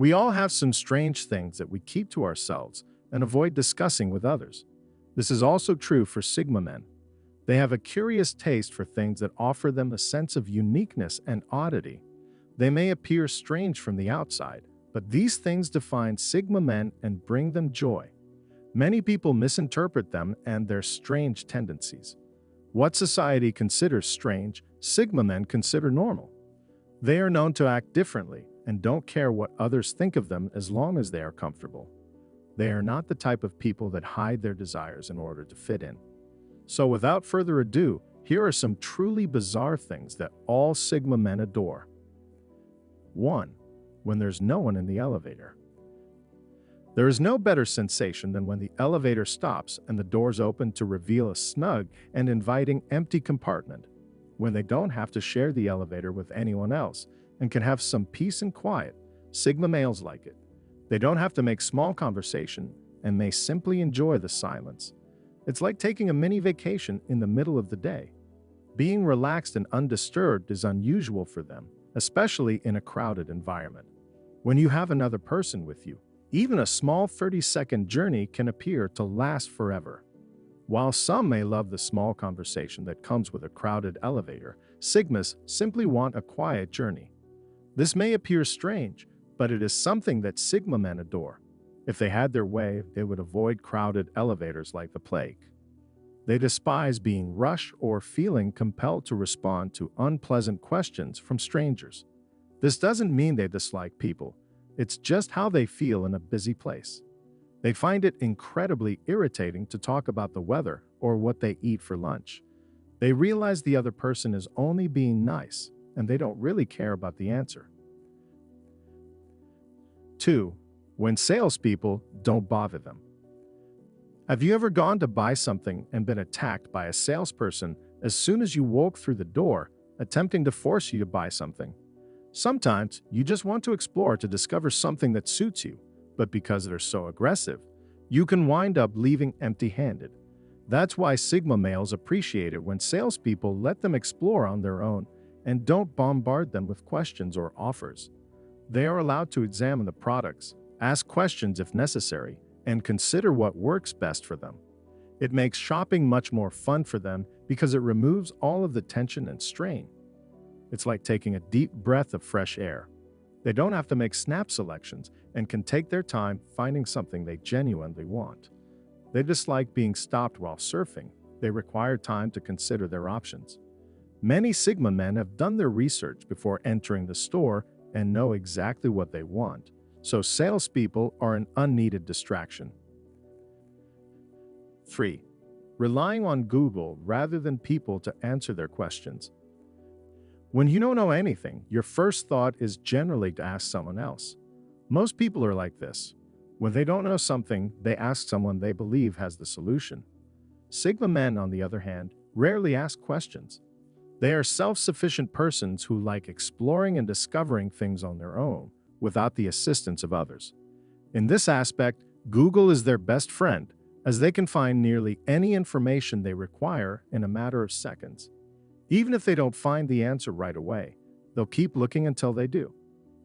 We all have some strange things that we keep to ourselves and avoid discussing with others. This is also true for Sigma men. They have a curious taste for things that offer them a sense of uniqueness and oddity. They may appear strange from the outside, but these things define Sigma men and bring them joy. Many people misinterpret them and their strange tendencies. What society considers strange, Sigma men consider normal. They are known to act differently and don't care what others think of them as long as they are comfortable. They are not the type of people that hide their desires in order to fit in. So without further ado, here are some truly bizarre things that all Sigma men adore. 1. When there's no one in the elevator. There is no better sensation than when the elevator stops and the doors open to reveal a snug and inviting empty compartment, when they don't have to share the elevator with anyone else and can have some peace and quiet. Sigma males like it. They don't have to make small conversation and may simply enjoy the silence. It's like taking a mini vacation in the middle of the day. Being relaxed and undisturbed is unusual for them, especially in a crowded environment. When you have another person with you, even a small 30-second journey can appear to last forever. While some may love the small conversation that comes with a crowded elevator, Sigmas simply want a quiet journey. This may appear strange, but it is something that Sigma men adore. If they had their way, they would avoid crowded elevators like the plague. They despise being rushed or feeling compelled to respond to unpleasant questions from strangers. This doesn't mean they dislike people. It's just how they feel in a busy place. They find it incredibly irritating to talk about the weather or what they eat for lunch. They realize the other person is only being nice, and they don't really care about the answer. 2. When salespeople don't bother them. Have you ever gone to buy something and been attacked by a salesperson as soon as you walk through the door, attempting to force you to buy something? Sometimes you just want to explore to discover something that suits you, but because they're so aggressive, you can wind up leaving empty-handed. That's why Sigma males appreciate it when salespeople let them explore on their own and don't bombard them with questions or offers. They are allowed to examine the products, ask questions if necessary, and consider what works best for them. It makes shopping much more fun for them because it removes all of the tension and strain. It's like taking a deep breath of fresh air. They don't have to make snap selections and can take their time finding something they genuinely want. They dislike being stopped while surfing. They require time to consider their options. Many Sigma men have done their research before entering the store and know exactly what they want, so salespeople are an unneeded distraction. 3. Relying on Google rather than people to answer their questions. When you don't know anything, your first thought is generally to ask someone else. Most people are like this. When they don't know something, they ask someone they believe has the solution. Sigma men, on the other hand, rarely ask questions. They are self-sufficient persons who like exploring and discovering things on their own, without the assistance of others. In this aspect, Google is their best friend, as they can find nearly any information they require in a matter of seconds. Even if they don't find the answer right away, they'll keep looking until they do.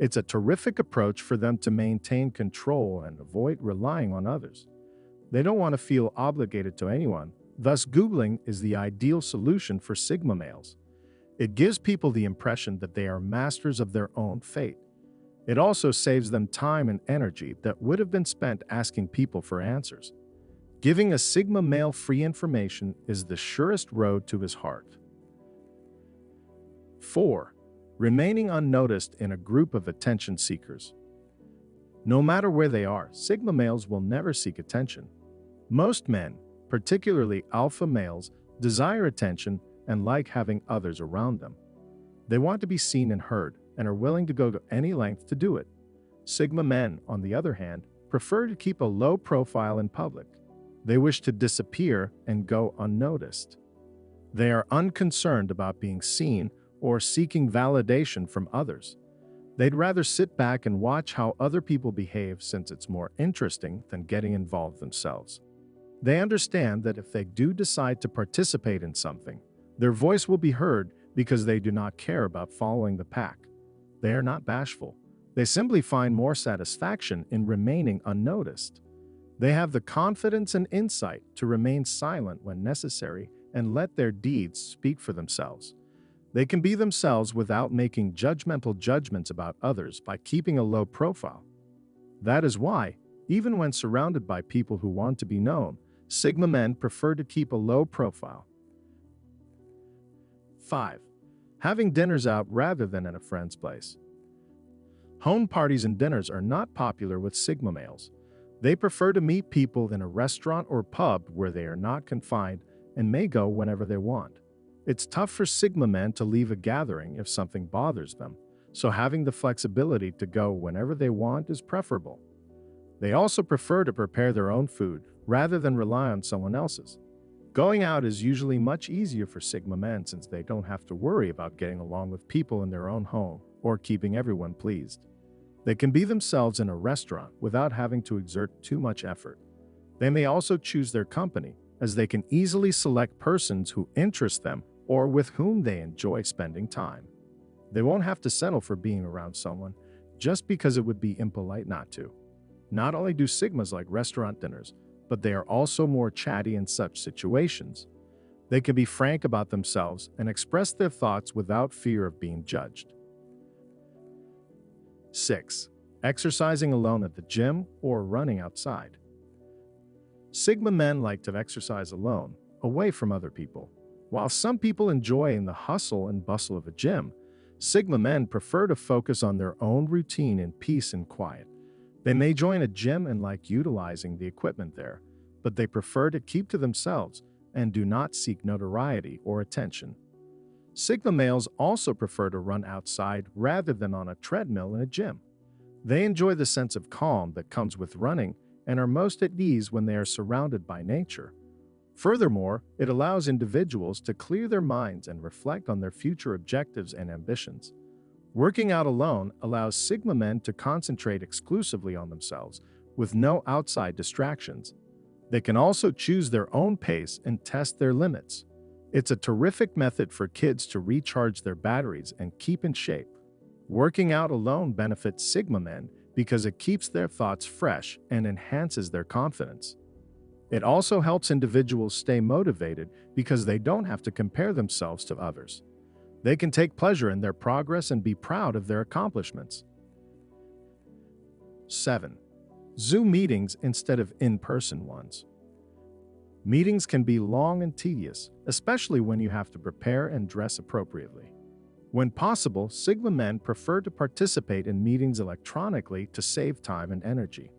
It's a terrific approach for them to maintain control and avoid relying on others. They don't want to feel obligated to anyone, thus Googling is the ideal solution for Sigma males. It gives people the impression that they are masters of their own fate. It also saves them time and energy that would have been spent asking people for answers. Giving a Sigma male free information is the surest road to his heart. 4. Remaining unnoticed in a group of attention seekers. No matter where they are, Sigma males will never seek attention. Most men, particularly alpha males, desire attention and like having others around them. They want to be seen and heard and are willing to go to any length to do it. Sigma men, on the other hand, prefer to keep a low profile in public. They wish to disappear and go unnoticed. They are unconcerned about being seen or seeking validation from others. They'd rather sit back and watch how other people behave since it's more interesting than getting involved themselves. They understand that if they do decide to participate in something, their voice will be heard because they do not care about following the pack. They are not bashful. They simply find more satisfaction in remaining unnoticed. They have the confidence and insight to remain silent when necessary and let their deeds speak for themselves. They can be themselves without making judgmental judgments about others by keeping a low profile. That is why, even when surrounded by people who want to be known, Sigma men prefer to keep a low profile. 5. Having dinners out rather than at a friend's place. Home parties and dinners are not popular with Sigma males. They prefer to meet people in a restaurant or pub where they are not confined and may go whenever they want. It's tough for Sigma men to leave a gathering if something bothers them, so having the flexibility to go whenever they want is preferable. They also prefer to prepare their own food rather than rely on someone else's. Going out is usually much easier for Sigma men since they don't have to worry about getting along with people in their own home or keeping everyone pleased. They can be themselves in a restaurant without having to exert too much effort. They may also choose their company, as they can easily select persons who interest them or with whom they enjoy spending time. They won't have to settle for being around someone just because it would be impolite not to. Not only do Sigmas like restaurant dinners, but they are also more chatty in such situations. They can be frank about themselves and express their thoughts without fear of being judged. 6. Exercising alone at the gym or running outside. Sigma men like to exercise alone, away from other people. While some people enjoy the hustle and bustle of a gym, Sigma men prefer to focus on their own routine in peace and quiet. They may join a gym and like utilizing the equipment there, but they prefer to keep to themselves and do not seek notoriety or attention. Sigma males also prefer to run outside rather than on a treadmill in a gym. They enjoy the sense of calm that comes with running and are most at ease when they are surrounded by nature. Furthermore, it allows individuals to clear their minds and reflect on their future objectives and ambitions. Working out alone allows Sigma men to concentrate exclusively on themselves, with no outside distractions. They can also choose their own pace and test their limits. It's a terrific method for kids to recharge their batteries and keep in shape. Working out alone benefits Sigma men because it keeps their thoughts fresh and enhances their confidence. It also helps individuals stay motivated because they don't have to compare themselves to others. They can take pleasure in their progress and be proud of their accomplishments. 7. Zoom meetings instead of in-person ones. Meetings can be long and tedious, especially when you have to prepare and dress appropriately. When possible, Sigma men prefer to participate in meetings electronically to save time and energy.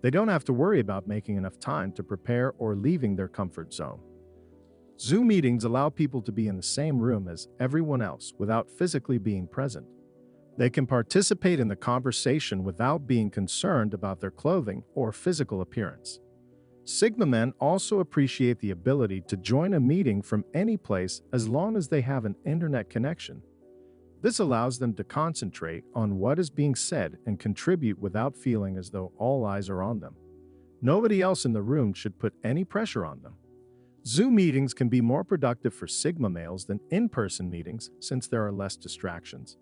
They don't have to worry about making enough time to prepare or leaving their comfort zone. Zoom meetings allow people to be in the same room as everyone else without physically being present. They can participate in the conversation without being concerned about their clothing or physical appearance. Sigma men also appreciate the ability to join a meeting from any place as long as they have an internet connection. This allows them to concentrate on what is being said and contribute without feeling as though all eyes are on them. Nobody else in the room should put any pressure on them. Zoom meetings can be more productive for Sigma males than in-person meetings since there are less distractions.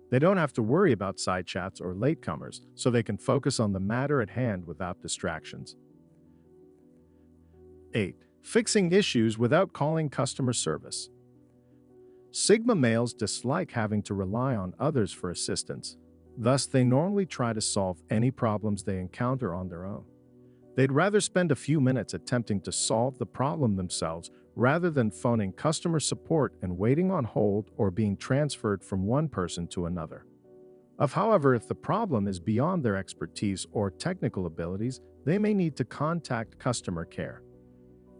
They don't have to worry about side chats or latecomers, so they can focus on the matter at hand without distractions. 8. Fixing issues without calling customer service. Sigma males dislike having to rely on others for assistance. Thus, they normally try to solve any problems they encounter on their own. They'd rather spend a few minutes attempting to solve the problem themselves rather than phoning customer support and waiting on hold or being transferred from one person to another. However, if the problem is beyond their expertise or technical abilities, they may need to contact customer care.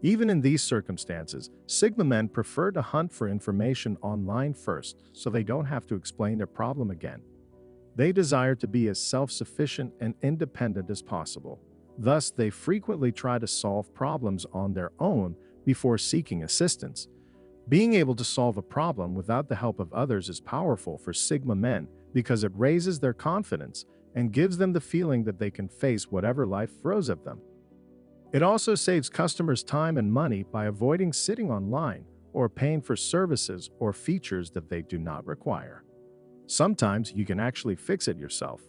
Even in these circumstances, Sigma men prefer to hunt for information online first so they don't have to explain their problem again. They desire to be as self-sufficient and independent as possible. Thus, they frequently try to solve problems on their own before seeking assistance. Being able to solve a problem without the help of others is powerful for Sigma men because it raises their confidence and gives them the feeling that they can face whatever life throws at them. It also saves customers time and money by avoiding sitting online or paying for services or features that they do not require. Sometimes you can actually fix it yourself.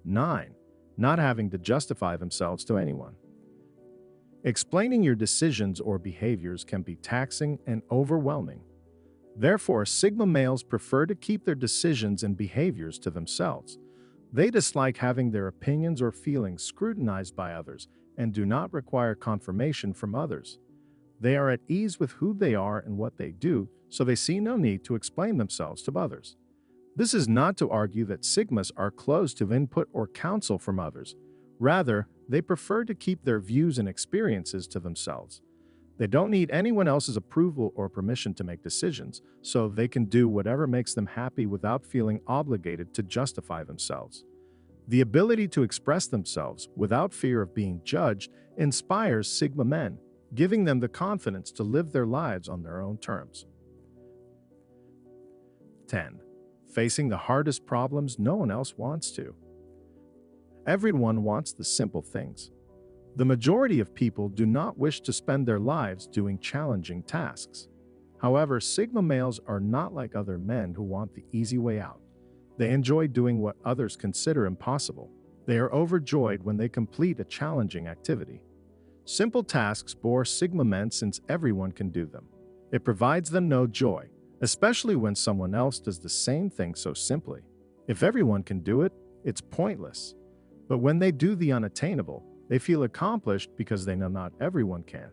9. Not having to justify themselves to anyone. Explaining your decisions or behaviors can be taxing and overwhelming. Therefore, Sigma males prefer to keep their decisions and behaviors to themselves. They dislike having their opinions or feelings scrutinized by others and do not require confirmation from others. They are at ease with who they are and what they do, so they see no need to explain themselves to others. This is not to argue that Sigmas are closed to input or counsel from others. Rather, they prefer to keep their views and experiences to themselves. They don't need anyone else's approval or permission to make decisions, so they can do whatever makes them happy without feeling obligated to justify themselves. The ability to express themselves without fear of being judged inspires Sigma men, giving them the confidence to live their lives on their own terms. 10. Facing the hardest problems no one else wants to. Everyone wants the simple things. The majority of people do not wish to spend their lives doing challenging tasks. However, Sigma males are not like other men who want the easy way out. They enjoy doing what others consider impossible. They are overjoyed when they complete a challenging activity. Simple tasks bore Sigma men since everyone can do them. It provides them no joy, especially when someone else does the same thing so simply. If everyone can do it, it's pointless. But when they do the unattainable, they feel accomplished because they know not everyone can.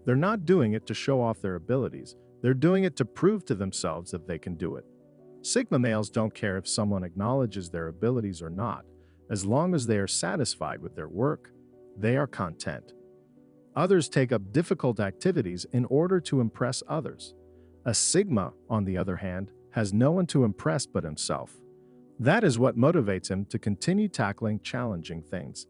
They're not doing it to show off their abilities. They're doing it to prove to themselves that they can do it. Sigma males don't care if someone acknowledges their abilities or not. As long as they are satisfied with their work, they are content. Others take up difficult activities in order to impress others. A Sigma, on the other hand, has no one to impress but himself. That is what motivates him to continue tackling challenging things.